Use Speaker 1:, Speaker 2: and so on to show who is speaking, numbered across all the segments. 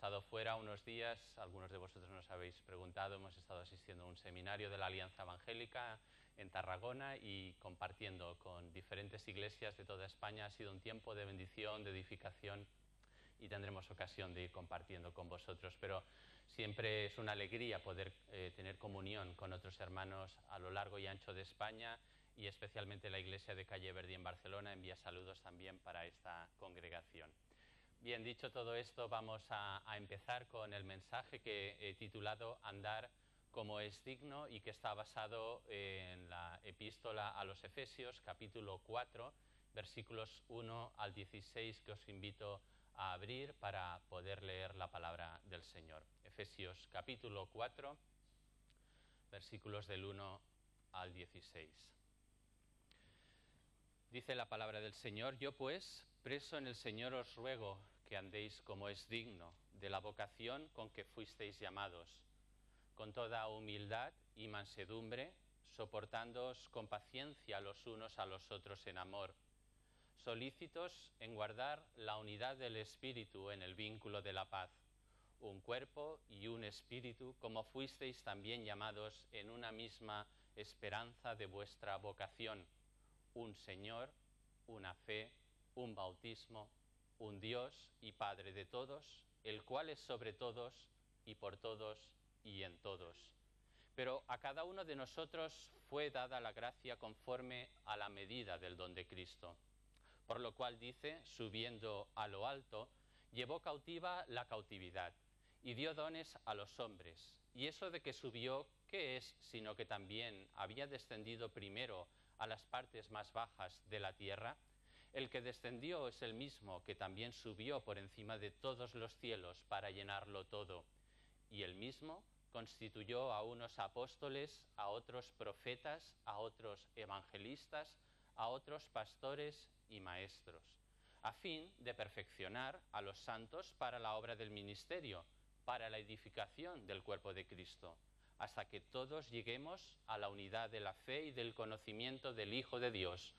Speaker 1: estado fuera unos días, algunos de vosotros nos habéis preguntado, hemos estado asistiendo a un seminario de la Alianza Evangélica en Tarragona y compartiendo con diferentes iglesias de toda España. Ha sido un tiempo de bendición, de edificación, y tendremos ocasión de ir compartiendo con vosotros, pero siempre es una alegría poder tener comunión con otros hermanos a lo largo y ancho de España, y especialmente la iglesia de Calle Verdi en Barcelona envía saludos también para esta congregación. Bien, dicho todo esto, vamos a empezar con el mensaje que he titulado Andar como es digno, y que está basado en la epístola a los Efesios, capítulo 4, versículos 1 al 16, que os invito a abrir para poder leer la palabra del Señor. Efesios capítulo 4, versículos del 1 al 16. Dice la palabra del Señor: Yo pues, preso en el Señor, os ruego que andéis como es digno de la vocación con que fuisteis llamados, con toda humildad y mansedumbre, soportándoos con paciencia los unos a los otros en amor, solícitos en guardar la unidad del Espíritu en el vínculo de la paz, un cuerpo y un espíritu, como fuisteis también llamados en una misma esperanza de vuestra vocación, un Señor, una fe, un bautismo, un Dios y Padre de todos, el cual es sobre todos y por todos y en todos. Pero a cada uno de nosotros fue dada la gracia conforme a la medida del don de Cristo. Por lo cual dice, subiendo a lo alto, llevó cautiva la cautividad y dio dones a los hombres. Y eso de que subió, ¿qué es? Sino que también había descendido primero a las partes más bajas de la tierra. El que descendió es el mismo que también subió por encima de todos los cielos para llenarlo todo. Y el mismo constituyó a unos apóstoles, a otros profetas, a otros evangelistas, a otros pastores y maestros, a fin de perfeccionar a los santos para la obra del ministerio, para la edificación del cuerpo de Cristo, hasta que todos lleguemos a la unidad de la fe y del conocimiento del Hijo de Dios,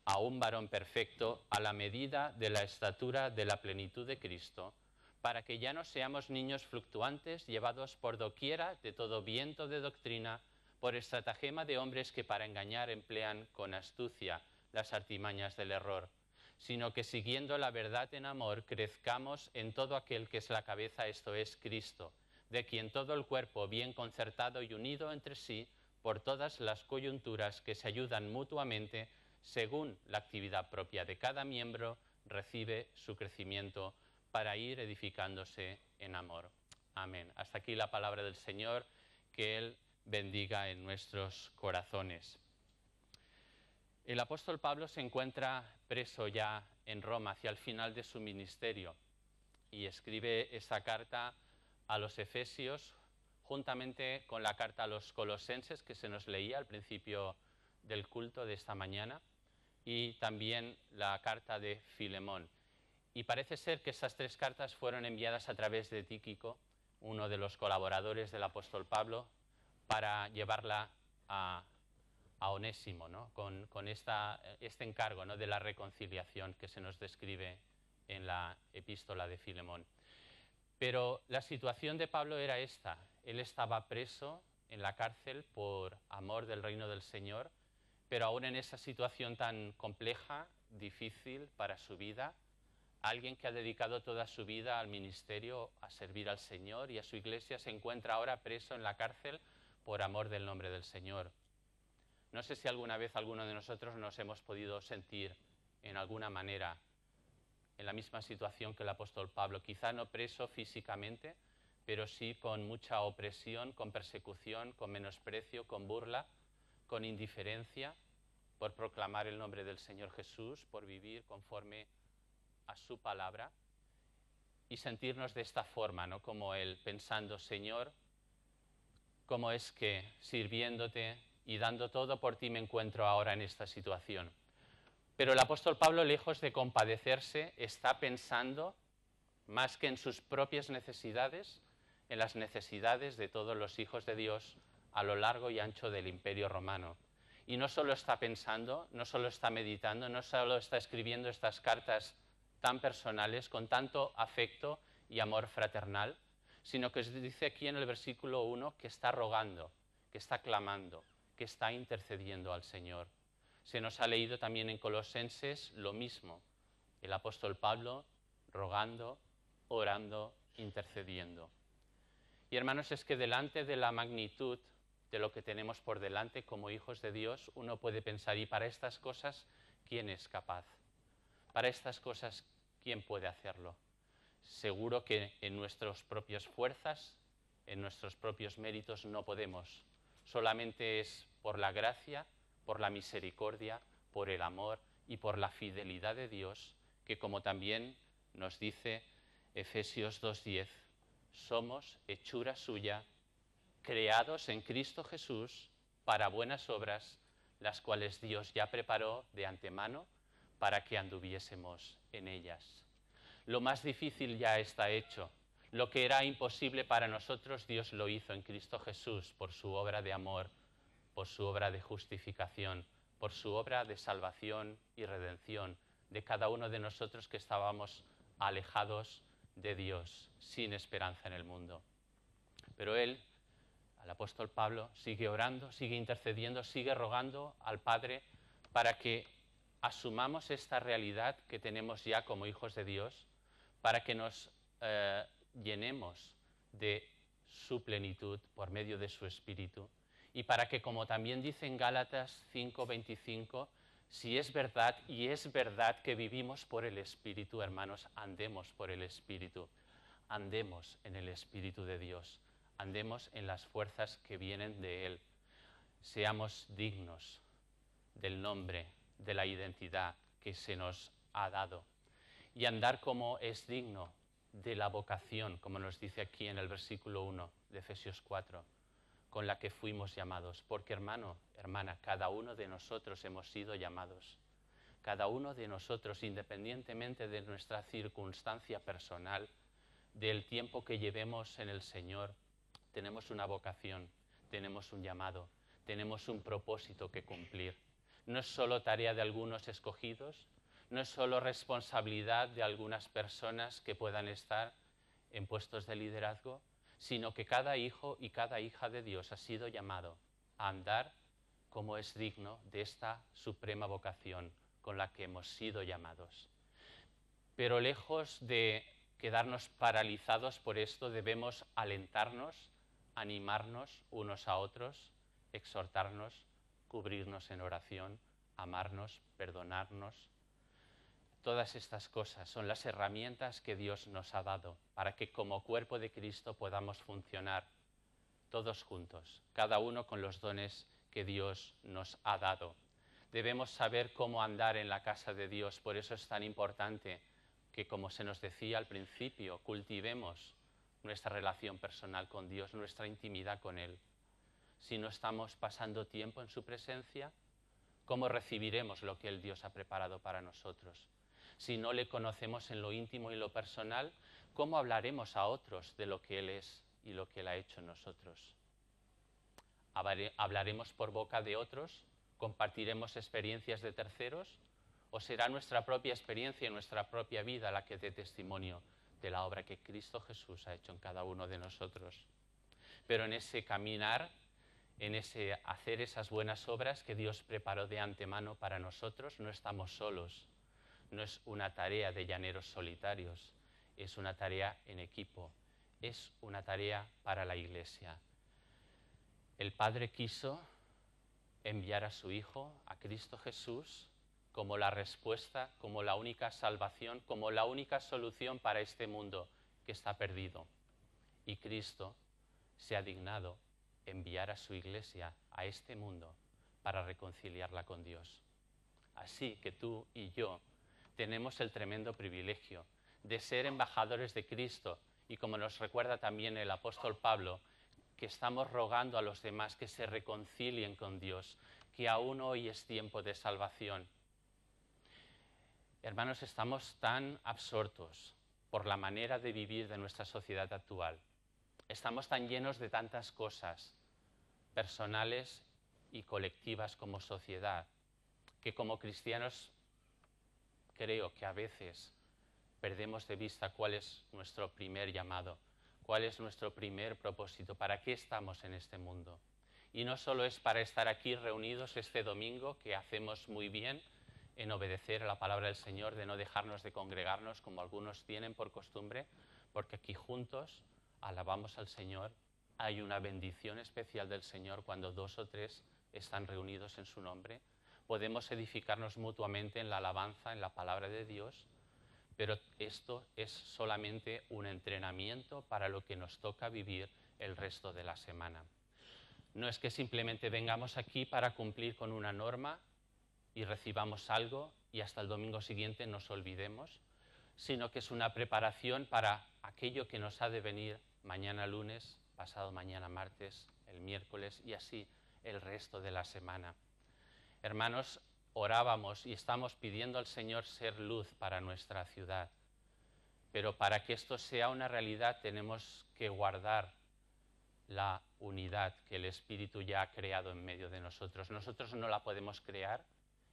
Speaker 1: a un varón perfecto, a la medida de la estatura de la plenitud de Cristo, para que ya no seamos niños fluctuantes, llevados por doquiera de todo viento de doctrina, por estratagema de hombres que para engañar emplean con astucia las artimañas del error, sino que siguiendo la verdad en amor, crezcamos en todo aquel que es la cabeza, esto es, Cristo, de quien todo el cuerpo, bien concertado y unido entre sí, por todas las coyunturas que se ayudan mutuamente, según la actividad propia de cada miembro, recibe su crecimiento para ir edificándose en amor. Amén. Hasta aquí la palabra del Señor, que Él bendiga en nuestros corazones. El apóstol Pablo se encuentra preso ya en Roma hacia el final de su ministerio y escribe esta carta a los Efesios juntamente con la carta a los Colosenses que se nos leía al principio del culto de esta mañana, y también la carta de Filemón. Y parece ser que estas tres cartas fueron enviadas a través de Tíquico, uno de los colaboradores del apóstol Pablo, para llevarla a Onésimo, ¿no? con este encargo, ¿no?, de la reconciliación que se nos describe en la epístola de Filemón. Pero la situación de Pablo era esta: él estaba preso en la cárcel por amor del reino del Señor, pero aún en esa situación tan compleja, difícil para su vida, alguien que ha dedicado toda su vida al ministerio, a servir al Señor y a su iglesia, se encuentra ahora preso en la cárcel por amor del nombre del Señor. No sé si alguna vez alguno de nosotros nos hemos podido sentir en alguna manera en la misma situación que el apóstol Pablo, quizá no preso físicamente, pero sí con mucha opresión, con persecución, con menosprecio, con burla, con indiferencia, por proclamar el nombre del Señor Jesús, por vivir conforme a su palabra, y sentirnos de esta forma, ¿no?, como él, pensando: Señor, ¿cómo es que sirviéndote y dando todo por ti me encuentro ahora en esta situación? Pero el apóstol Pablo, lejos de compadecerse, está pensando más que en sus propias necesidades, en las necesidades de todos los hijos de Dios a lo largo y ancho del Imperio Romano. Y no solo está pensando, no solo está meditando, no solo está escribiendo estas cartas tan personales, con tanto afecto y amor fraternal, sino que os dice aquí en el versículo 1 que está rogando, que está clamando, que está intercediendo al Señor. Se nos ha leído también en Colosenses lo mismo, el apóstol Pablo rogando, orando, intercediendo. Y hermanos, es que delante de la magnitud de lo que tenemos por delante como hijos de Dios, uno puede pensar, ¿y para estas cosas quién es capaz? Para estas cosas, ¿quién puede hacerlo? Seguro que en nuestras propias fuerzas, en nuestros propios méritos no podemos. Solamente es por la gracia, por la misericordia, por el amor y por la fidelidad de Dios, que como también nos dice Efesios 2:10, somos hechura suya, creados en Cristo Jesús para buenas obras, las cuales Dios ya preparó de antemano para que anduviésemos en ellas. Lo más difícil ya está hecho. Lo que era imposible para nosotros, Dios lo hizo en Cristo Jesús por su obra de amor, por su obra de justificación, por su obra de salvación y redención de cada uno de nosotros que estábamos alejados de Dios, sin esperanza en el mundo. Pero Él, el apóstol Pablo, sigue orando, sigue intercediendo, sigue rogando al Padre para que asumamos esta realidad que tenemos ya como hijos de Dios, para que nos llenemos de su plenitud por medio de su Espíritu y para que, como también dice en Gálatas 5:25, si es verdad, y es verdad que vivimos por el Espíritu, hermanos, andemos por el Espíritu, andemos en el Espíritu de Dios, andemos en las fuerzas que vienen de Él, seamos dignos del nombre, de la identidad que se nos ha dado y andar como es digno de la vocación, como nos dice aquí en el versículo 1 de Efesios 4, con la que fuimos llamados. Porque hermano, hermana, cada uno de nosotros hemos sido llamados. Cada uno de nosotros, independientemente de nuestra circunstancia personal, del tiempo que llevemos en el Señor, tenemos una vocación, tenemos un llamado, tenemos un propósito que cumplir. No es solo tarea de algunos escogidos, no es solo responsabilidad de algunas personas que puedan estar en puestos de liderazgo, sino que cada hijo y cada hija de Dios ha sido llamado a andar como es digno de esta suprema vocación con la que hemos sido llamados. Pero lejos de quedarnos paralizados por esto, debemos alentarnos, animarnos unos a otros, exhortarnos, cubrirnos en oración, amarnos, perdonarnos. Todas estas cosas son las herramientas que Dios nos ha dado para que como cuerpo de Cristo podamos funcionar todos juntos, cada uno con los dones que Dios nos ha dado. Debemos saber cómo andar en la casa de Dios, por eso es tan importante que, como se nos decía al principio, cultivemos nuestra relación personal con Dios, nuestra intimidad con Él. Si no estamos pasando tiempo en su presencia, ¿cómo recibiremos lo que el Dios ha preparado para nosotros? Si no le conocemos en lo íntimo y lo personal, ¿cómo hablaremos a otros de lo que Él es y lo que Él ha hecho en nosotros? ¿Hablaremos por boca de otros? ¿Compartiremos experiencias de terceros? ¿O será nuestra propia experiencia y nuestra propia vida la que dé testimonio de la obra que Cristo Jesús ha hecho en cada uno de nosotros? Pero en ese caminar, en ese hacer esas buenas obras que Dios preparó de antemano para nosotros, no estamos solos. No es una tarea de llaneros solitarios, es una tarea en equipo, es una tarea para la Iglesia. El Padre quiso enviar a su Hijo, a Cristo Jesús, como la respuesta, como la única salvación, como la única solución para este mundo que está perdido. Y Cristo se ha dignado enviar a su Iglesia a este mundo para reconciliarla con Dios. Así que tú y yo tenemos el tremendo privilegio de ser embajadores de Cristo y, como nos recuerda también el apóstol Pablo, que estamos rogando a los demás que se reconcilien con Dios, que aún hoy es tiempo de salvación. Hermanos, estamos tan absortos por la manera de vivir de nuestra sociedad actual. Estamos tan llenos de tantas cosas personales y colectivas como sociedad, que como cristianos creo que a veces perdemos de vista cuál es nuestro primer llamado, cuál es nuestro primer propósito, para qué estamos en este mundo. Y no solo es para estar aquí reunidos este domingo, que hacemos muy bien en obedecer a la palabra del Señor, de no dejarnos de congregarnos como algunos tienen por costumbre, porque aquí juntos alabamos al Señor. Hay una bendición especial del Señor cuando 2 o 3 están reunidos en su nombre. Podemos edificarnos mutuamente en la alabanza, en la palabra de Dios, pero esto es solamente un entrenamiento para lo que nos toca vivir el resto de la semana. No es que simplemente vengamos aquí para cumplir con una norma y recibamos algo y hasta el domingo siguiente nos olvidemos, sino que es una preparación para aquello que nos ha de venir mañana lunes, pasado mañana martes, el miércoles y así el resto de la semana. Hermanos, orábamos y estamos pidiendo al Señor ser luz para nuestra ciudad, pero para que esto sea una realidad tenemos que guardar la unidad que el Espíritu ya ha creado en medio de nosotros. Nosotros no la podemos crear,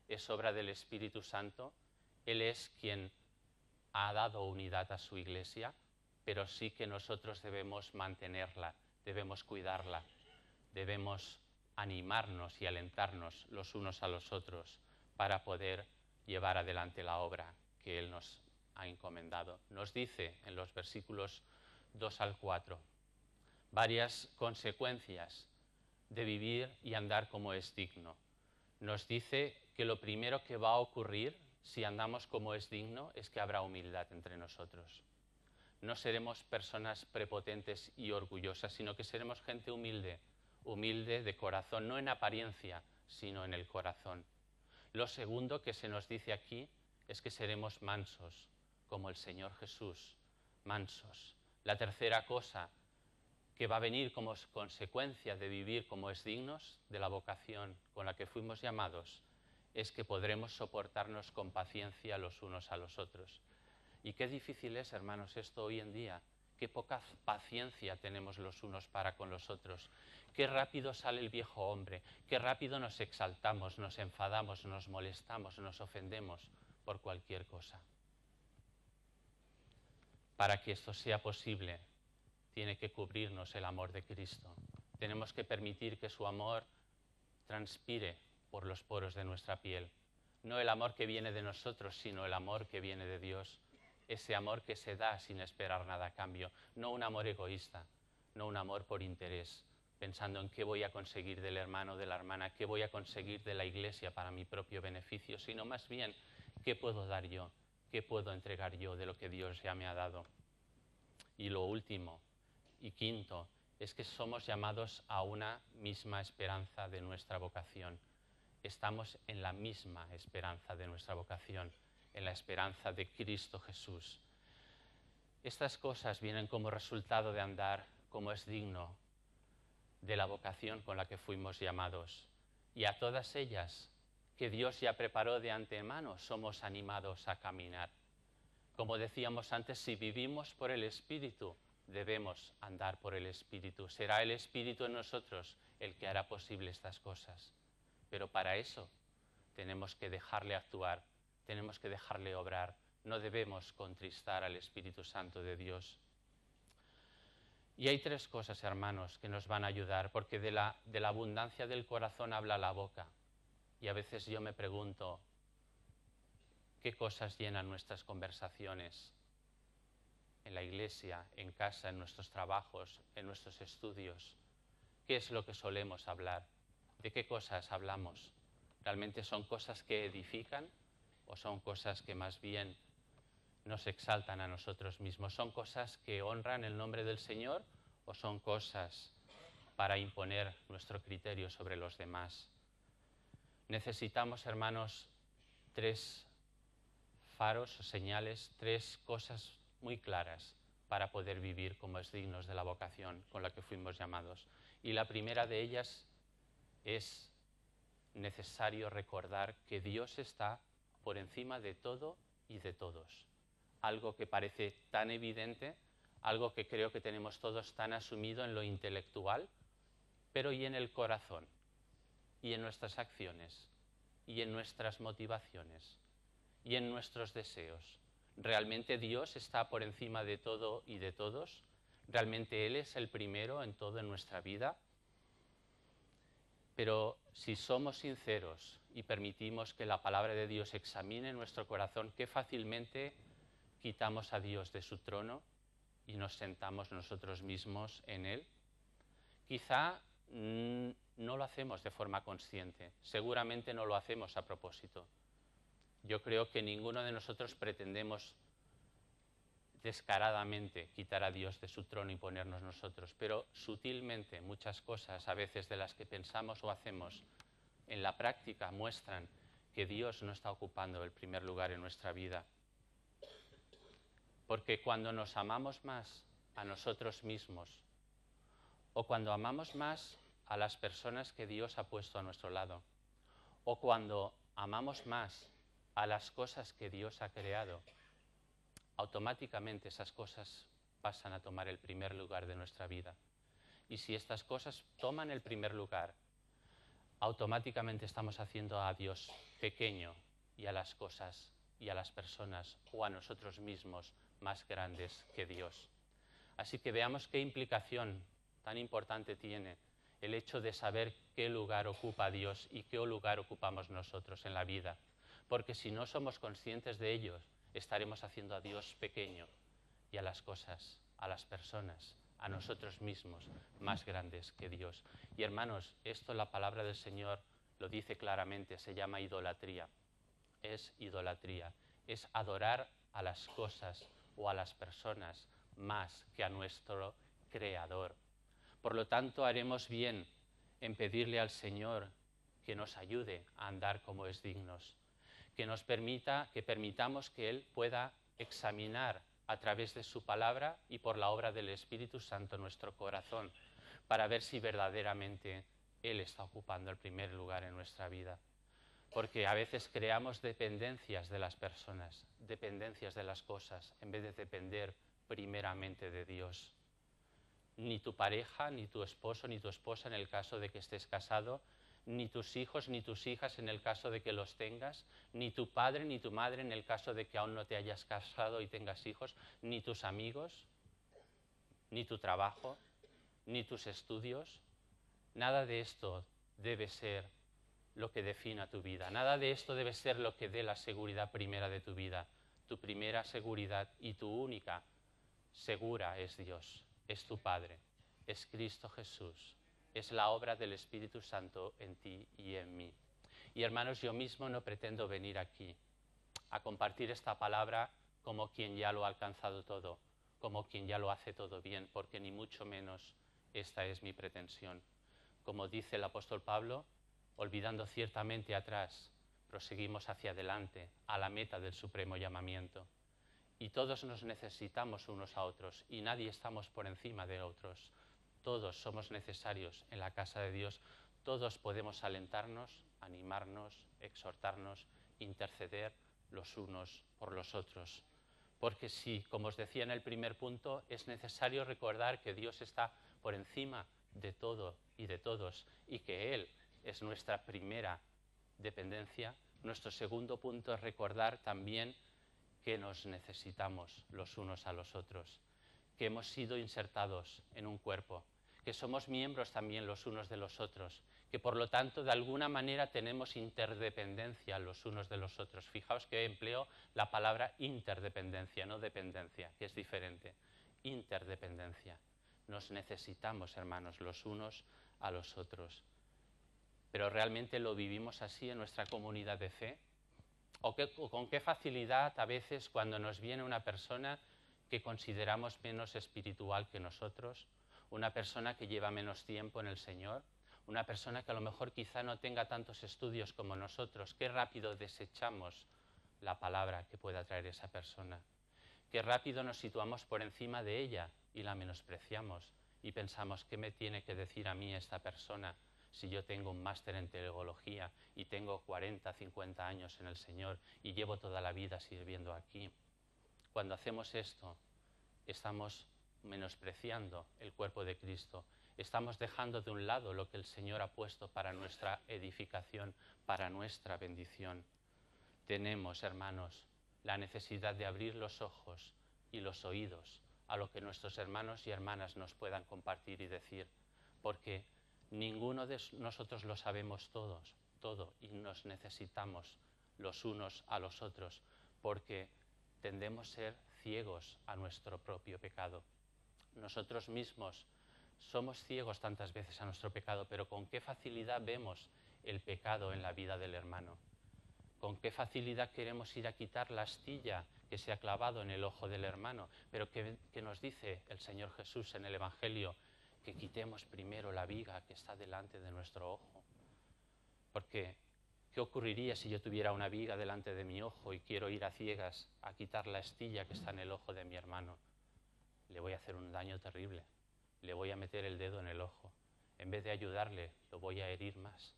Speaker 1: es obra del Espíritu Santo. Él es quien ha dado unidad a su Iglesia, pero sí que nosotros debemos mantenerla, debemos cuidarla, debemos animarnos y alentarnos los unos a los otros para poder llevar adelante la obra que Él nos ha encomendado. Nos dice en los versículos 2 al 4 varias consecuencias de vivir y andar como es digno. Nos dice que lo primero que va a ocurrir si andamos como es digno es que habrá humildad entre nosotros. No seremos personas prepotentes y orgullosas, sino que seremos gente humilde, humilde de corazón, no en apariencia, sino en el corazón. Lo segundo que se nos dice aquí es que seremos mansos, como el Señor Jesús, mansos. La tercera cosa que va a venir como consecuencia de vivir como es dignos de la vocación con la que fuimos llamados, es que podremos soportarnos con paciencia los unos a los otros. Y qué difícil es, hermanos, esto hoy en día, qué poca paciencia tenemos los unos para con los otros, qué rápido sale el viejo hombre, qué rápido nos exaltamos, nos enfadamos, nos molestamos, nos ofendemos por cualquier cosa. Para que esto sea posible, tiene que cubrirnos el amor de Cristo. Tenemos que permitir que su amor transpire por los poros de nuestra piel. No el amor que viene de nosotros, sino el amor que viene de Dios. Ese amor que se da sin esperar nada a cambio. No un amor egoísta, no un amor por interés, pensando en qué voy a conseguir del hermano o de la hermana, qué voy a conseguir de la Iglesia para mi propio beneficio, sino más bien qué puedo dar yo, qué puedo entregar yo de lo que Dios ya me ha dado. Y lo último y quinto es que somos llamados a una misma esperanza de nuestra vocación. Estamos en la misma esperanza de nuestra vocación, en la esperanza de Cristo Jesús. Estas cosas vienen como resultado de andar como es digno de la vocación con la que fuimos llamados. Y a todas ellas, que Dios ya preparó de antemano, somos animados a caminar. Como decíamos antes, si vivimos por el Espíritu, debemos andar por el Espíritu. Será el Espíritu en nosotros el que hará posible estas cosas. Pero para eso tenemos que dejarle actuar, tenemos que dejarle obrar. No debemos contristar al Espíritu Santo de Dios. Y hay tres cosas, hermanos, que nos van a ayudar, porque de la abundancia del corazón habla la boca. Y a veces yo me pregunto, ¿qué cosas llenan nuestras conversaciones? En la iglesia, en casa, en nuestros trabajos, en nuestros estudios. ¿Qué es lo que solemos hablar? ¿De qué cosas hablamos? ¿Realmente son cosas que edifican o son cosas que más bien nos exaltan a nosotros mismos? ¿Son cosas que honran el nombre del Señor o son cosas para imponer nuestro criterio sobre los demás? Necesitamos, hermanos, tres faros o señales, tres cosas muy claras para poder vivir como es dignos de la vocación con la que fuimos llamados. Y la primera de ellas es necesario recordar que Dios está por encima de todo y de todos. Algo que parece tan evidente, algo que creo que tenemos todos tan asumido en lo intelectual, pero y en el corazón, y en nuestras acciones, y en nuestras motivaciones, y en nuestros deseos. ¿Realmente Dios está por encima de todo y de todos? ¿Realmente Él es el primero en todo en nuestra vida? Pero si somos sinceros y permitimos que la palabra de Dios examine nuestro corazón, qué fácilmente quitamos a Dios de su trono y nos sentamos nosotros mismos en Él. Quizá no lo hacemos de forma consciente, seguramente no lo hacemos a propósito. Yo creo que ninguno de nosotros pretendemos descaradamente quitar a Dios de su trono y ponernos nosotros, pero sutilmente muchas cosas a veces de las que pensamos o hacemos en la práctica muestran que Dios no está ocupando el primer lugar en nuestra vida. Porque cuando nos amamos más a nosotros mismos o cuando amamos más a las personas que Dios ha puesto a nuestro lado o cuando amamos más a las cosas que Dios ha creado, automáticamente esas cosas pasan a tomar el primer lugar de nuestra vida. Y si estas cosas toman el primer lugar, automáticamente estamos haciendo a Dios pequeño y a las cosas y a las personas o a nosotros mismos más grandes que Dios. Así que veamos qué implicación tan importante tiene el hecho de saber qué lugar ocupa Dios y qué lugar ocupamos nosotros en la vida. Porque si no somos conscientes de ello, estaremos haciendo a Dios pequeño y a las cosas, a las personas, a nosotros mismos, más grandes que Dios. Y hermanos, esto la palabra del Señor lo dice claramente, se llama idolatría. Es idolatría, es adorar a las cosas o a las personas más que a nuestro Creador. Por lo tanto, haremos bien en pedirle al Señor que nos ayude a andar como es dignos, que nos permitamos que Él pueda examinar a través de su palabra y por la obra del Espíritu Santo nuestro corazón, para ver si verdaderamente Él está ocupando el primer lugar en nuestra vida. Porque a veces creamos dependencias de las personas, dependencias de las cosas, en vez de depender primeramente de Dios. Ni tu pareja, ni tu esposo, ni tu esposa en el caso de que estés casado, ni tus hijos, ni tus hijas en el caso de que los tengas, ni tu padre, ni tu madre en el caso de que aún no te hayas casado y tengas hijos, ni tus amigos, ni tu trabajo, ni tus estudios. Nada de esto debe ser lo que defina tu vida. Nada de esto debe ser lo que dé la seguridad primera de tu vida. Tu primera seguridad y tu única segura es Dios, es tu Padre, es Cristo Jesús, es la obra del Espíritu Santo en ti y en mí. Y hermanos, yo mismo no pretendo venir aquí a compartir esta palabra como quien ya lo ha alcanzado todo, como quien ya lo hace todo bien, porque ni mucho menos esta es mi pretensión. Como dice el apóstol Pablo, olvidando ciertamente atrás, proseguimos hacia adelante, a la meta del supremo llamamiento. Y todos nos necesitamos unos a otros y nadie estamos por encima de otros. Todos somos necesarios en la casa de Dios. Todos podemos alentarnos, animarnos, exhortarnos, interceder los unos por los otros. Porque sí, como os decía en el primer punto, es necesario recordar que Dios está por encima de todo y de todos y que Él es nuestra primera dependencia. Nuestro segundo punto es recordar también que nos necesitamos los unos a los otros, que hemos sido insertados en un cuerpo, que somos miembros también los unos de los otros, que por lo tanto de alguna manera tenemos interdependencia los unos de los otros. Fijaos que empleo la palabra interdependencia, no dependencia, que es diferente. Interdependencia. Nos necesitamos, hermanos, los unos a los otros. Pero ¿realmente lo vivimos así en nuestra comunidad de fe? ¿O con qué facilidad a veces cuando nos viene una persona que consideramos menos espiritual que nosotros, una persona que lleva menos tiempo en el Señor, una persona que a lo mejor quizá no tenga tantos estudios como nosotros, qué rápido desechamos la palabra que pueda traer esa persona? Qué rápido nos situamos por encima de ella y la menospreciamos y pensamos, ¿qué me tiene que decir a mí esta persona? Si yo tengo un máster en teología y tengo 40, 50 años en el Señor y llevo toda la vida sirviendo aquí. Cuando hacemos esto, estamos menospreciando el cuerpo de Cristo. Estamos dejando de un lado lo que el Señor ha puesto para nuestra edificación, para nuestra bendición. Tenemos, hermanos, la necesidad de abrir los ojos y los oídos a lo que nuestros hermanos y hermanas nos puedan compartir y decir, porque ninguno de nosotros lo sabemos todo, y nos necesitamos los unos a los otros, porque tendemos a ser ciegos a nuestro propio pecado. Nosotros mismos somos ciegos tantas veces a nuestro pecado, pero con qué facilidad vemos el pecado en la vida del hermano. Con qué facilidad queremos ir a quitar la astilla que se ha clavado en el ojo del hermano, pero que nos dice el Señor Jesús en el Evangelio, que quitemos primero la viga que está delante de nuestro ojo. Porque, ¿qué ocurriría si yo tuviera una viga delante de mi ojo y quiero ir a ciegas a quitar la astilla que está en el ojo de mi hermano? Le voy a hacer un daño terrible, le voy a meter el dedo en el ojo. En vez de ayudarle, lo voy a herir más.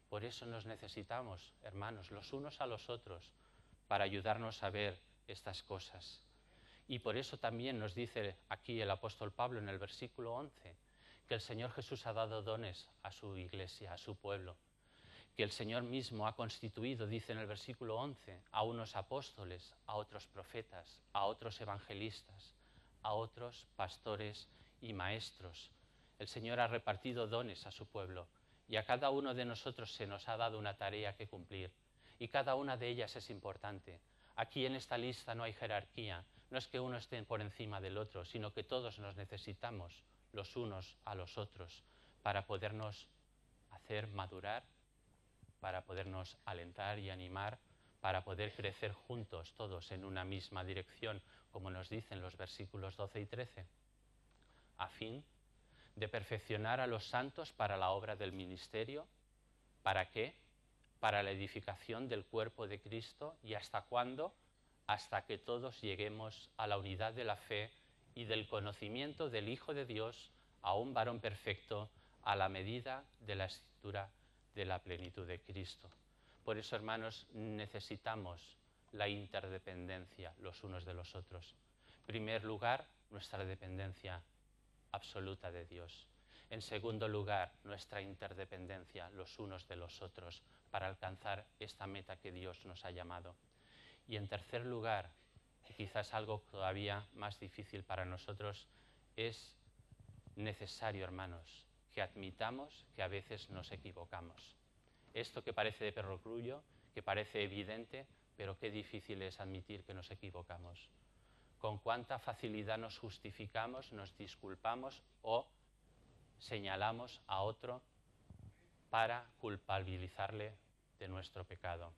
Speaker 1: Por eso nos necesitamos, hermanos, los unos a los otros, para ayudarnos a ver estas cosas. Y por eso también nos dice aquí el apóstol Pablo en el versículo 11, que el Señor Jesús ha dado dones a su iglesia, a su pueblo, que el Señor mismo ha constituido, dice en el versículo 11, a unos apóstoles, a otros profetas, a otros evangelistas, a otros pastores y maestros. El Señor ha repartido dones a su pueblo y a cada uno de nosotros se nos ha dado una tarea que cumplir y cada una de ellas es importante. Aquí en esta lista no hay jerarquía, no es que uno esté por encima del otro, sino que todos nos necesitamos los unos a los otros para podernos hacer madurar, para podernos alentar y animar, para poder crecer juntos todos en una misma dirección, como nos dicen los versículos 12 y 13, a fin de perfeccionar a los santos para la obra del ministerio. ¿Para qué? Para la edificación del cuerpo de Cristo. ¿Y hasta cuándo? Hasta que todos lleguemos a la unidad de la fe y del conocimiento del Hijo de Dios, a un varón perfecto, a la medida de la estatura de la plenitud de Cristo. Por eso, hermanos, necesitamos la interdependencia los unos de los otros. En primer lugar, nuestra dependencia absoluta de Dios. En segundo lugar, nuestra interdependencia los unos de los otros para alcanzar esta meta que Dios nos ha llamado. Y en tercer lugar, y quizás algo todavía más difícil para nosotros, es necesario, hermanos, que admitamos que a veces nos equivocamos. Esto que parece de perogrullo, que parece evidente, pero qué difícil es admitir que nos equivocamos. Con cuánta facilidad nos justificamos, nos disculpamos o señalamos a otro para culpabilizarle de nuestro pecado.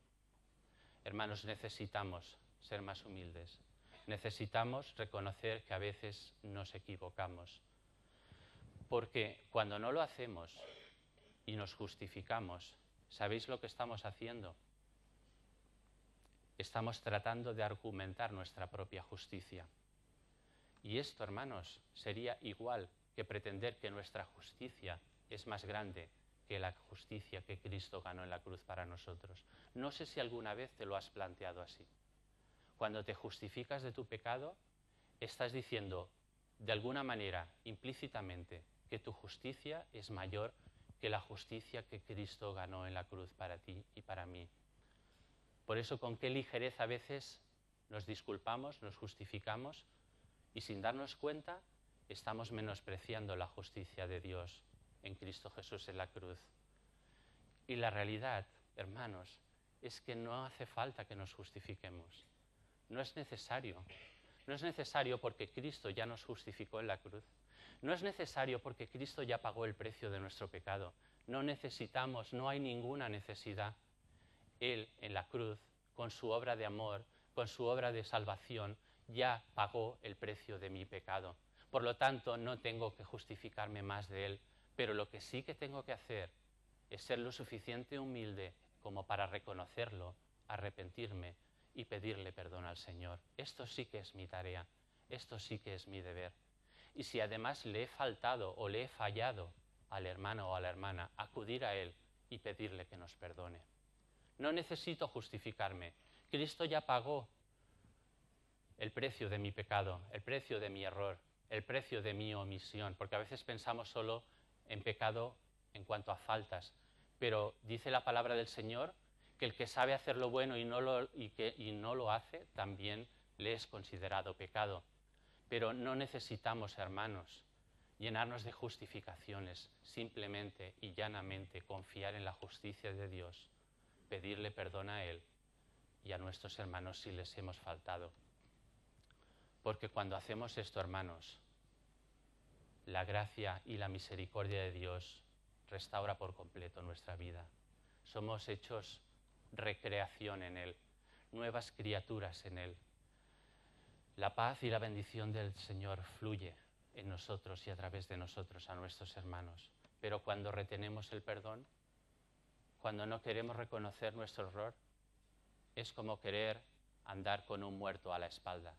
Speaker 1: Hermanos, necesitamos ser más humildes. Necesitamos reconocer que a veces nos equivocamos. Porque cuando no lo hacemos y nos justificamos, ¿sabéis lo que estamos haciendo? Estamos tratando de argumentar nuestra propia justicia. Y esto, hermanos, sería igual que pretender que nuestra justicia es más grande que la justicia que Cristo ganó en la cruz para nosotros. No sé si alguna vez te lo has planteado así. Cuando te justificas de tu pecado, estás diciendo, de alguna manera, implícitamente, que tu justicia es mayor que la justicia que Cristo ganó en la cruz para ti y para mí. Por eso, con qué ligereza a veces nos disculpamos, nos justificamos y sin darnos cuenta estamos menospreciando la justicia de Dios en Cristo Jesús en la cruz. Y la realidad, hermanos, es que no hace falta que nos justifiquemos. No es necesario. No es necesario porque Cristo ya nos justificó en la cruz. No es necesario porque Cristo ya pagó el precio de nuestro pecado. No necesitamos, no hay ninguna necesidad. Él en la cruz, con su obra de amor, con su obra de salvación, ya pagó el precio de mi pecado. Por lo tanto, no tengo que justificarme más de Él, pero lo que sí que tengo que hacer es ser lo suficiente humilde como para reconocerlo, arrepentirme y pedirle perdón al Señor. Esto sí que es mi tarea, esto sí que es mi deber. Y si además le he faltado o le he fallado al hermano o a la hermana, acudir a Él y pedirle que nos perdone. No necesito justificarme. Cristo ya pagó el precio de mi pecado, el precio de mi error, el precio de mi omisión, porque a veces pensamos solo en pecado en cuanto a faltas, pero dice la palabra del Señor que el que sabe hacer lo bueno y no lo hace, también le es considerado pecado. Pero no necesitamos, hermanos, llenarnos de justificaciones, simplemente y llanamente confiar en la justicia de Dios, pedirle perdón a Él y a nuestros hermanos si les hemos faltado. Porque cuando hacemos esto, hermanos, la gracia y la misericordia de Dios restaura por completo nuestra vida. Somos hechos recreación en Él, nuevas criaturas en Él. La paz y la bendición del Señor fluye en nosotros y a través de nosotros a nuestros hermanos. Pero cuando retenemos el perdón, cuando no queremos reconocer nuestro error, es como querer andar con un muerto a la espalda.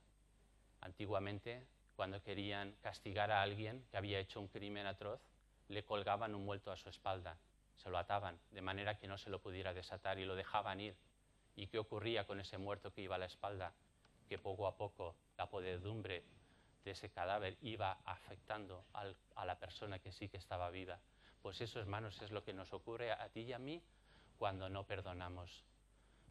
Speaker 1: Antiguamente, cuando querían castigar a alguien que había hecho un crimen atroz, le colgaban un muerto a su espalda, se lo ataban, de manera que no se lo pudiera desatar y lo dejaban ir. ¿Y qué ocurría con ese muerto que iba a la espalda? Que poco a poco la podredumbre de ese cadáver iba afectando a la persona que sí que estaba viva. Pues eso, hermanos, es lo que nos ocurre a ti y a mí cuando no perdonamos,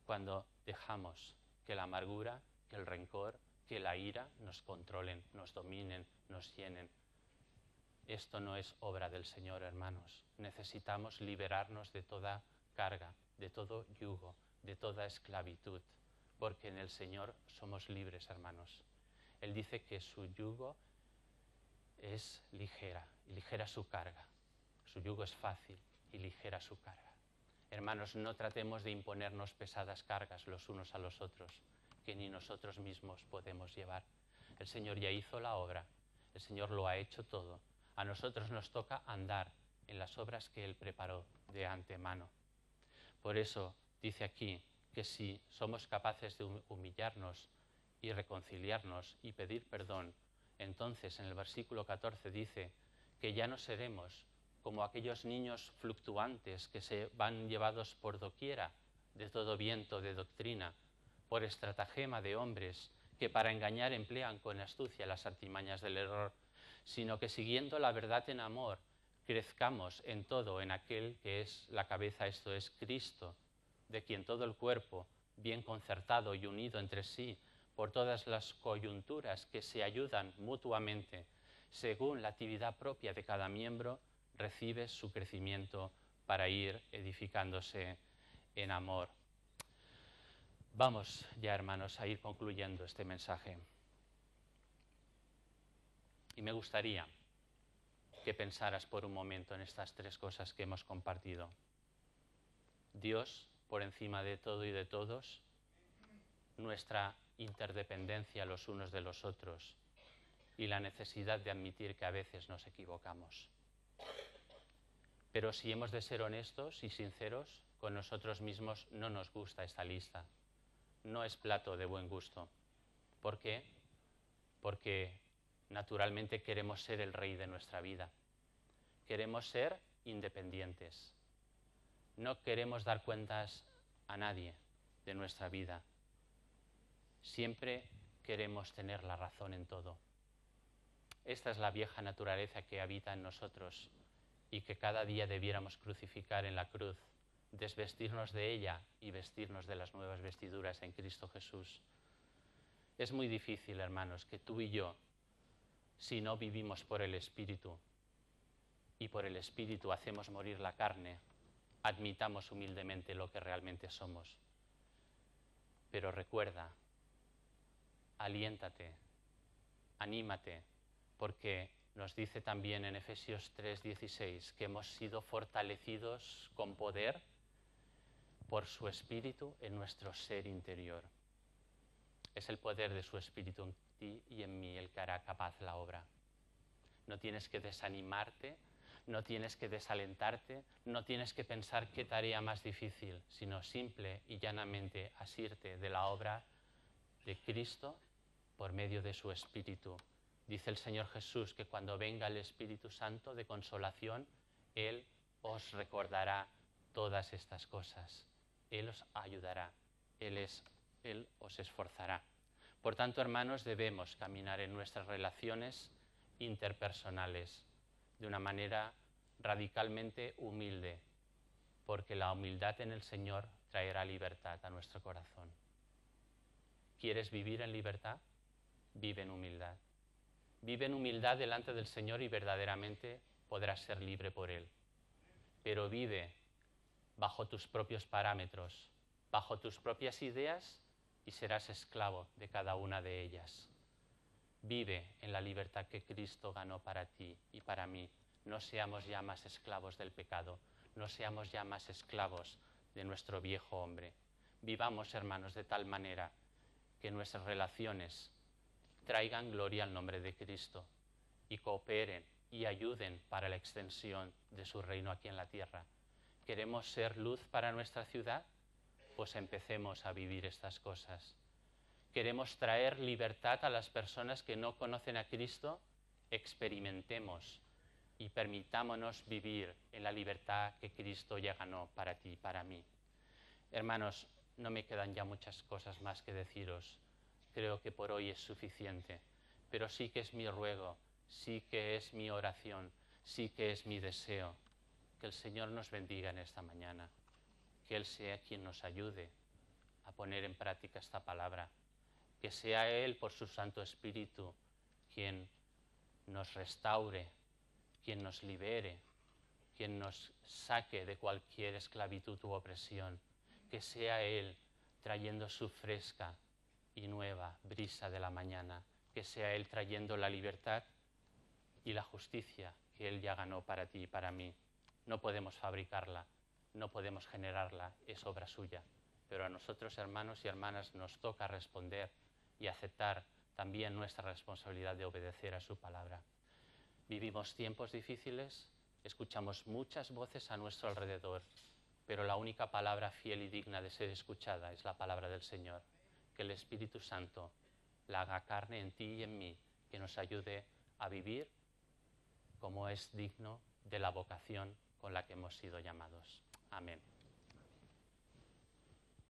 Speaker 1: cuando dejamos que la amargura, que el rencor, que la ira nos controlen, nos dominen, nos llenen. Esto no es obra del Señor, hermanos. Necesitamos liberarnos de toda carga, de todo yugo, de toda esclavitud, porque en el Señor somos libres, hermanos. Él dice que su yugo es ligera, y ligera su carga. Su yugo es fácil y ligera su carga. Hermanos, no tratemos de imponernos pesadas cargas los unos a los otros, que ni nosotros mismos podemos llevar. El Señor ya hizo la obra, el Señor lo ha hecho todo. A nosotros nos toca andar en las obras que Él preparó de antemano. Por eso dice aquí que si somos capaces de humillarnos y reconciliarnos y pedir perdón, entonces en el versículo 14 dice que ya no seremos como aquellos niños fluctuantes que se van llevados por doquiera de todo viento de doctrina, por estratagema de hombres que para engañar emplean con astucia las artimañas del error, sino que siguiendo la verdad en amor, crezcamos en todo en aquel que es la cabeza, esto es Cristo, de quien todo el cuerpo, bien concertado y unido entre sí, por todas las coyunturas que se ayudan mutuamente, según la actividad propia de cada miembro, recibe su crecimiento para ir edificándose en amor. Vamos ya, hermanos, a ir concluyendo este mensaje. Y me gustaría que pensaras por un momento en estas tres cosas que hemos compartido. Dios, por encima de todo y de todos, nuestra interdependencia los unos de los otros y la necesidad de admitir que a veces nos equivocamos. Pero si hemos de ser honestos y sinceros con nosotros mismos, no nos gusta esta lista. No es plato de buen gusto. ¿Por qué? Porque naturalmente queremos ser el rey de nuestra vida. Queremos ser independientes. No queremos dar cuentas a nadie de nuestra vida. Siempre queremos tener la razón en todo. Esta es la vieja naturaleza que habita en nosotros y que cada día debiéramos crucificar en la cruz, desvestirnos de ella y vestirnos de las nuevas vestiduras en Cristo Jesús. Es muy difícil, hermanos, que tú y yo, si no vivimos por el Espíritu y por el Espíritu hacemos morir la carne, admitamos humildemente lo que realmente somos. Pero recuerda, aliéntate, anímate, porque nos dice también en Efesios 3:16 que hemos sido fortalecidos con poder por su Espíritu en nuestro ser interior. Es el poder de su Espíritu en ti y en mí el que hará capaz la obra. No tienes que desanimarte, no tienes que desalentarte, no tienes que pensar qué tarea más difícil, sino simple y llanamente asirte de la obra de Cristo por medio de su Espíritu. Dice el Señor Jesús que cuando venga el Espíritu Santo de consolación, Él os recordará todas estas cosas. Él os ayudará, Él os esforzará. Por tanto, hermanos, debemos caminar en nuestras relaciones interpersonales de una manera radicalmente humilde, porque la humildad en el Señor traerá libertad a nuestro corazón. ¿Quieres vivir en libertad? Vive en humildad. Vive en humildad delante del Señor y verdaderamente podrás ser libre por Él. Pero vive bajo tus propios parámetros, bajo tus propias ideas y serás esclavo de cada una de ellas. Vive en la libertad que Cristo ganó para ti y para mí. No seamos ya más esclavos del pecado, no seamos ya más esclavos de nuestro viejo hombre. Vivamos, hermanos, de tal manera que nuestras relaciones traigan gloria al nombre de Cristo y cooperen y ayuden para la extensión de su reino aquí en la tierra. ¿Queremos ser luz para nuestra ciudad? Pues empecemos a vivir estas cosas. ¿Queremos traer libertad a las personas que no conocen a Cristo? Experimentemos y permitámonos vivir en la libertad que Cristo ya ganó para ti y para mí. Hermanos, no me quedan ya muchas cosas más que deciros. Creo que por hoy es suficiente, pero sí que es mi ruego, sí que es mi oración, sí que es mi deseo, que el Señor nos bendiga en esta mañana, que Él sea quien nos ayude a poner en práctica esta palabra, que sea Él por su Santo Espíritu quien nos restaure, quien nos libere, quien nos saque de cualquier esclavitud u opresión, que sea Él trayendo su fresca y nueva brisa de la mañana, que sea Él trayendo la libertad y la justicia que Él ya ganó para ti y para mí. No podemos fabricarla, no podemos generarla, es obra suya. Pero a nosotros, hermanos y hermanas, nos toca responder y aceptar también nuestra responsabilidad de obedecer a su palabra. Vivimos tiempos difíciles, escuchamos muchas voces a nuestro alrededor, pero la única palabra fiel y digna de ser escuchada es la palabra del Señor. Que el Espíritu Santo la haga carne en ti y en mí, que nos ayude a vivir como es digno de la vocación con la que hemos sido llamados. Amén.